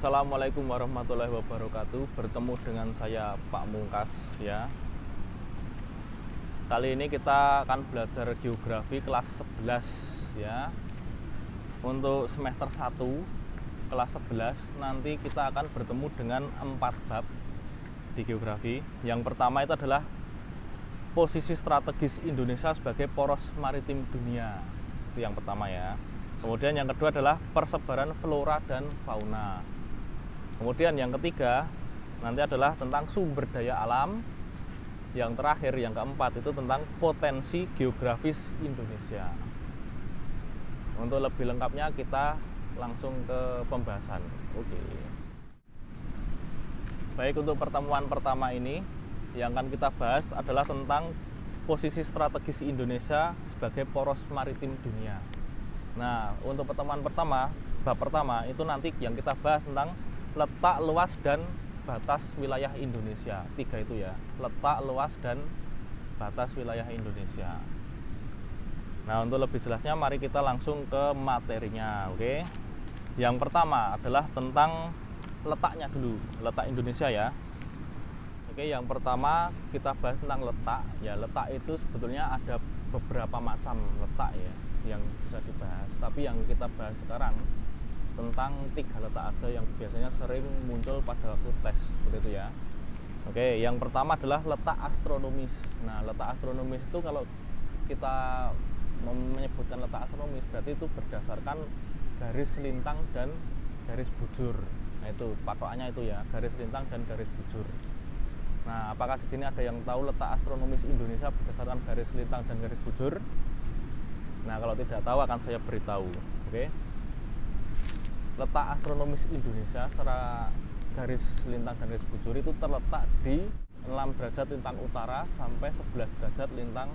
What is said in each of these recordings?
Assalamualaikum warahmatullahi wabarakatuh. Bertemu dengan saya Pak Mungkas ya. Kali ini kita akan belajar geografi kelas 11 ya. Untuk semester 1 kelas 11 nanti kita akan bertemu dengan 4 bab di geografi. Yang pertama itu adalah posisi strategis Indonesia sebagai poros maritim dunia. Itu yang pertama ya. Kemudian yang kedua adalah persebaran flora dan fauna. Kemudian yang ketiga nanti adalah tentang sumber daya alam. Yang terakhir, yang keempat itu tentang potensi geografis Indonesia. Untuk lebih lengkapnya kita langsung ke pembahasan. Oke. Baik, untuk pertemuan pertama ini yang akan kita bahas adalah tentang posisi strategis Indonesia sebagai poros maritim dunia. Nah, untuk pertemuan pertama, bab pertama itu nanti yang kita bahas tentang letak, luas, dan batas wilayah Indonesia. 3 itu ya, letak, luas, dan batas wilayah Indonesia. Nah, untuk lebih jelasnya mari kita langsung ke materinya. Oke. Yang pertama adalah tentang letaknya dulu, letak Indonesia ya. Oke, yang pertama kita bahas tentang letak. Ya, letak itu sebetulnya ada beberapa macam letak ya yang bisa dibahas. Tapi yang kita bahas sekarang tentang 3 letak aja yang biasanya sering muncul pada waktu tes seperti itu ya. Oke, yang pertama adalah letak astronomis. Nah, letak astronomis itu kalau kita menyebutkan letak astronomis berarti itu berdasarkan garis lintang dan garis bujur. Nah, itu patokannya itu ya, garis lintang dan garis bujur. Nah, apakah di sini ada yang tahu letak astronomis Indonesia berdasarkan garis lintang dan garis bujur? Nah, kalau tidak tahu akan saya beritahu. Oke. Letak astronomis Indonesia secara garis lintang dan garis bujur itu terletak di 6 derajat lintang utara sampai 11 derajat lintang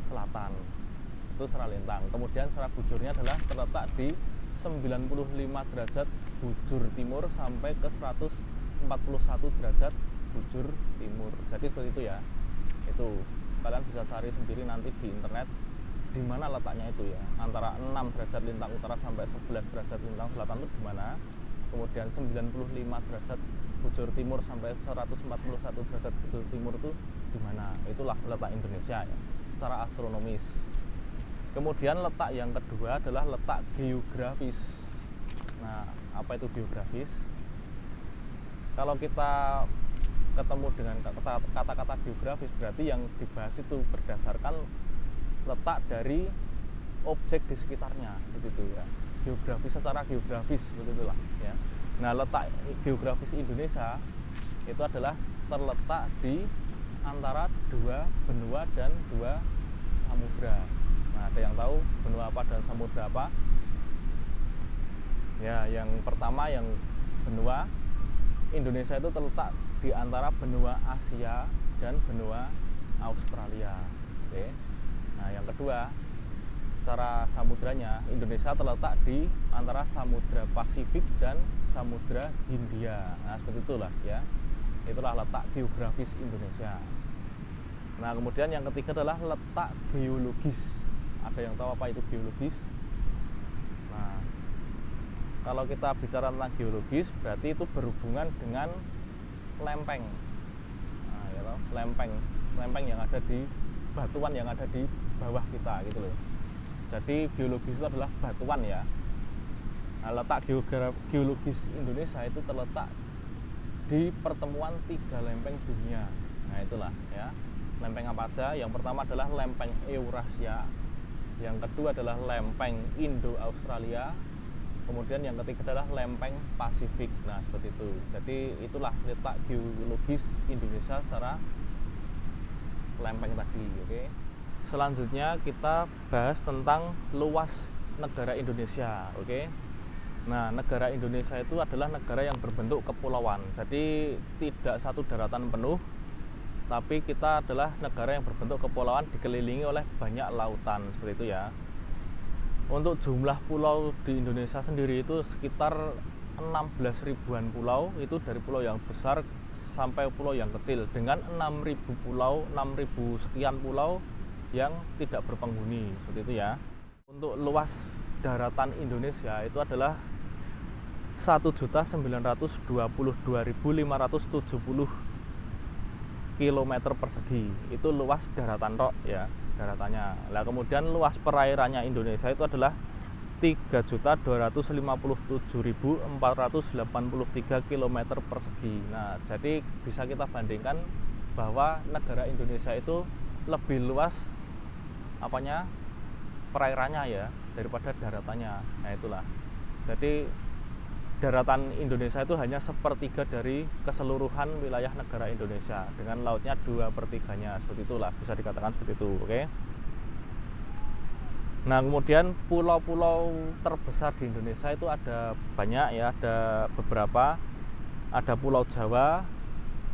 selatan. Itu secara lintang. Kemudian secara bujurnya adalah terletak di 95 derajat bujur timur sampai ke 141 derajat bujur timur. Jadi seperti itu ya. Itu kalian bisa cari sendiri nanti di internet di mana letaknya itu ya, antara 6 derajat lintang utara sampai 11 derajat lintang selatan itu di mana, kemudian 95 derajat bujur timur sampai 141 derajat bujur timur itu di mana. Itulah letak Indonesia ya secara astronomis. Kemudian letak yang kedua adalah letak geografis. Nah, apa itu geografis? Kalau kita ketemu dengan kata-kata geografis berarti yang dibahas itu berdasarkan letak dari objek di sekitarnya, begitu ya. Geografis secara geografis, begitulah ya. Nah, letak geografis Indonesia itu adalah terletak di antara 2 benua dan 2 samudra. Nah, ada yang tahu benua apa dan samudra apa? Ya, yang pertama yang benua Indonesia itu terletak di antara benua Asia dan benua Australia. Oke. Nah, yang kedua, secara samudranya Indonesia terletak di antara Samudra Pasifik dan Samudra Hindia. Nah, seperti itulah ya. Itulah letak geografis Indonesia. Nah, kemudian yang ketiga adalah letak geologis. Ada yang tahu apa itu geologis? Nah, kalau kita bicara tentang geologis berarti itu berhubungan dengan lempeng. Nah, ya toh, lempeng yang ada di batuan yang ada di bawah kita gitu loh. Jadi geologis itu adalah batuan ya. Nah, letak geologis Indonesia itu terletak di pertemuan 3 lempeng dunia. Nah, itulah ya. Lempeng apa aja? Yang pertama adalah lempeng Eurasia. Yang kedua adalah lempeng Indo-Australia. Kemudian yang ketiga adalah lempeng Pasifik. Nah, seperti itu. Jadi itulah letak geologis Indonesia secara lempeng tadi. Oke. Selanjutnya kita bahas tentang luas negara Indonesia. Oke. Nah, negara Indonesia itu adalah negara yang berbentuk kepulauan. Jadi tidak satu daratan penuh, tapi kita adalah negara yang berbentuk kepulauan dikelilingi oleh banyak lautan, seperti itu ya. Untuk jumlah pulau di Indonesia sendiri itu sekitar 16 ribuan pulau, itu dari pulau yang besar sampai pulau yang kecil, dengan 6.000 pulau, 6.000 sekian pulau yang tidak berpenghuni, seperti itu ya. Untuk luas daratan Indonesia itu adalah 1.922.570 km persegi. Itu luas daratan tok ya, daratannya. Nah, kemudian luas perairannya Indonesia itu adalah 3.257.483 km persegi. Nah, jadi bisa kita bandingkan bahwa negara Indonesia itu lebih luas perairannya ya daripada daratannya. Nah, itulah. Jadi daratan Indonesia itu hanya sepertiga dari keseluruhan wilayah negara Indonesia, dengan lautnya 2/3-nya, seperti itulah, bisa dikatakan seperti itu. Oke. Nah, kemudian pulau-pulau terbesar di Indonesia itu ada banyak ya, ada beberapa. Ada Pulau Jawa,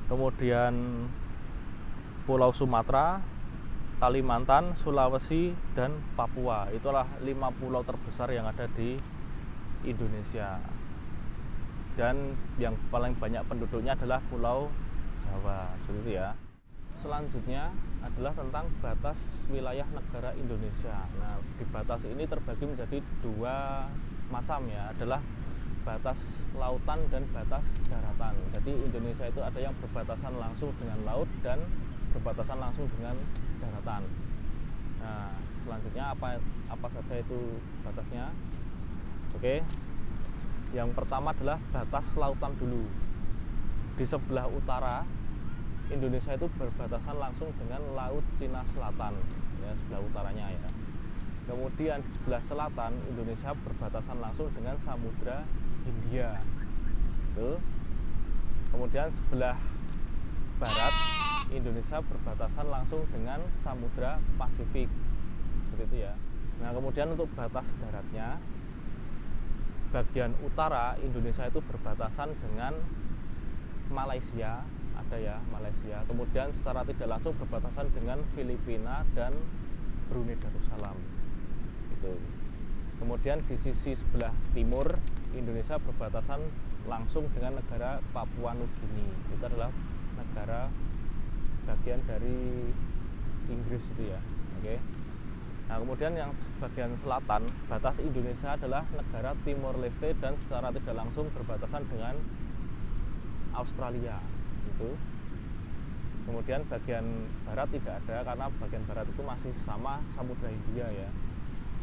kemudian Pulau Sumatera, Kalimantan, Sulawesi, dan Papua. Itulah 5 pulau terbesar yang ada di Indonesia. Dan yang paling banyak penduduknya adalah Pulau Jawa, seperti itu ya. Selanjutnya adalah tentang batas wilayah negara Indonesia. Nah, di batas ini terbagi menjadi 2 macam ya, adalah batas lautan dan batas daratan. Jadi Indonesia itu ada yang berbatasan langsung dengan laut dan berbatasan langsung dengan daratan. Nah, selanjutnya apa saja itu batasnya? Oke. Yang pertama adalah batas lautan dulu. Di sebelah utara Indonesia itu berbatasan langsung dengan Laut Cina Selatan, ya, sebelah utaranya ya. Kemudian di sebelah selatan Indonesia berbatasan langsung dengan Samudra Hindia. Tuh. Kemudian sebelah barat Indonesia berbatasan langsung dengan Samudra Pasifik, seperti itu ya. Nah, kemudian untuk batas daratnya, bagian utara Indonesia itu berbatasan dengan Malaysia, ada ya Malaysia. Kemudian secara tidak langsung berbatasan dengan Filipina dan Brunei Darussalam. Gitu. Kemudian di sisi sebelah timur Indonesia berbatasan langsung dengan negara Papua Nugini. Itu adalah negara bagian dari Inggris itu ya. Oke. Nah, kemudian yang bagian selatan, batas Indonesia adalah negara Timor Leste dan secara tidak langsung berbatasan dengan Australia. Gitu. Kemudian bagian barat tidak ada, karena bagian barat itu masih sama Samudra Hindia ya.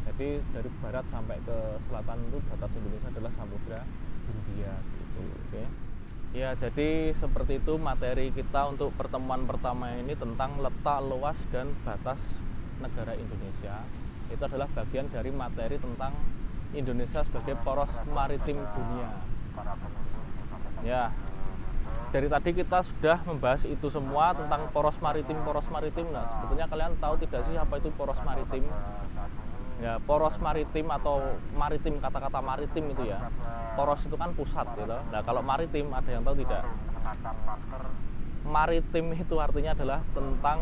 Jadi dari barat sampai ke selatan itu batas Indonesia adalah Samudra Hindia gitu. Oke. Ya, jadi seperti itu materi kita untuk pertemuan pertama ini tentang letak, luas, dan batas negara Indonesia. Itu adalah bagian dari materi tentang Indonesia sebagai poros maritim dunia. Ya, dari tadi kita sudah membahas itu semua tentang poros maritim. Nah, sebetulnya kalian tahu tidak sih apa itu poros maritim? Ya, poros maritim atau maritim, kata-kata maritim itu ya. Poros itu kan pusat gitu. Nah, kalau maritim ada yang tahu tidak? Maritim itu artinya adalah tentang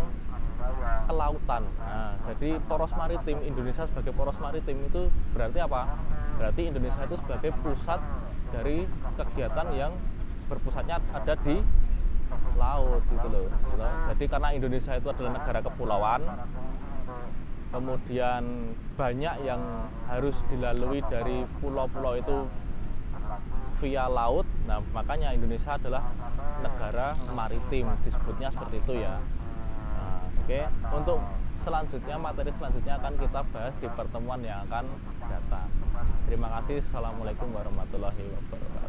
kelautan. Nah, jadi poros maritim, Indonesia sebagai poros maritim itu berarti apa? Berarti Indonesia itu sebagai pusat dari kegiatan yang berpusatnya ada di laut gitu loh. Gitu. Jadi karena Indonesia itu adalah negara kepulauan, kemudian banyak yang harus dilalui dari pulau-pulau itu via laut. Nah, makanya Indonesia adalah negara maritim, disebutnya seperti itu ya. Nah, oke. Untuk selanjutnya, materi selanjutnya akan kita bahas di pertemuan yang akan datang. Terima kasih. Assalamualaikum warahmatullahi wabarakatuh.